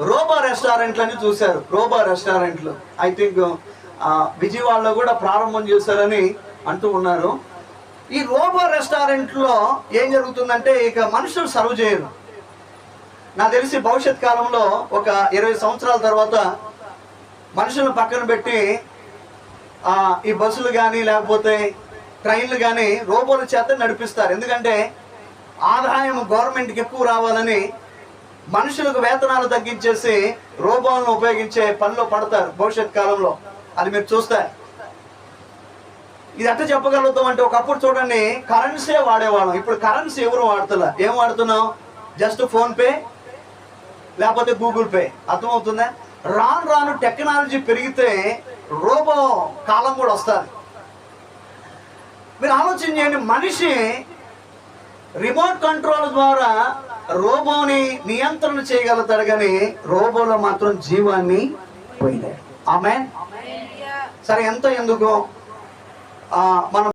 Robo రెస్టారెంట్లని చూశారు. Robo రెస్టారెంట్లు I think విజయవాడలో కూడా ప్రారంభం చేశారని అంటూ ఉన్నారు. ఈ రోబో రెస్టారెంట్లో ఏం జరుగుతుందంటే ఇక మనుషులు సర్వ్ చేయరు. నాకు తెలిసి భవిష్యత్ కాలంలో ఒక 20 సంవత్సరాల తర్వాత మనుషులను పక్కన పెట్టి ఈ బస్సులు కానీ లేకపోతే ట్రైన్లు కానీ రోబోల చేత నడిపిస్తారు. ఎందుకంటే ఆదాయం గవర్నమెంట్కి ఎక్కువ రావాలని మనుషులకు వేతనాలు తగ్గించేసి రోబోలను ఉపయోగించే పనిలో పడతారు భవిష్యత్ కాలంలో. అది మీరు చూస్తారు. ఇది ఎట్లా చెప్పగలుగుతాం అంటే, ఒకప్పుడు చూడండి కరెన్సీ వాడేవాళ్ళం. ఇప్పుడు కరెన్సీ ఎవరు వాడుతున్నా? ఏం వాడుతున్నాం? జస్ట్ ఫోన్పే లేకపోతే గూగుల్ పే. అర్థమవుతుందా? రాను రాను టెక్నాలజీ పెరిగితే రోబో కాలం కూడా వస్తుంది. మీరు ఆలోచన చేయండి, మనిషి రిమోట్ కంట్రోల్ ద్వారా రోబోని నియంత్రణ చేయగలుగుతాడు, కానీ రోబోలో మాత్రం జీవాన్ని పోయినాయి. ఆమేన్. సరే, ఎంత ఎందుకు మనం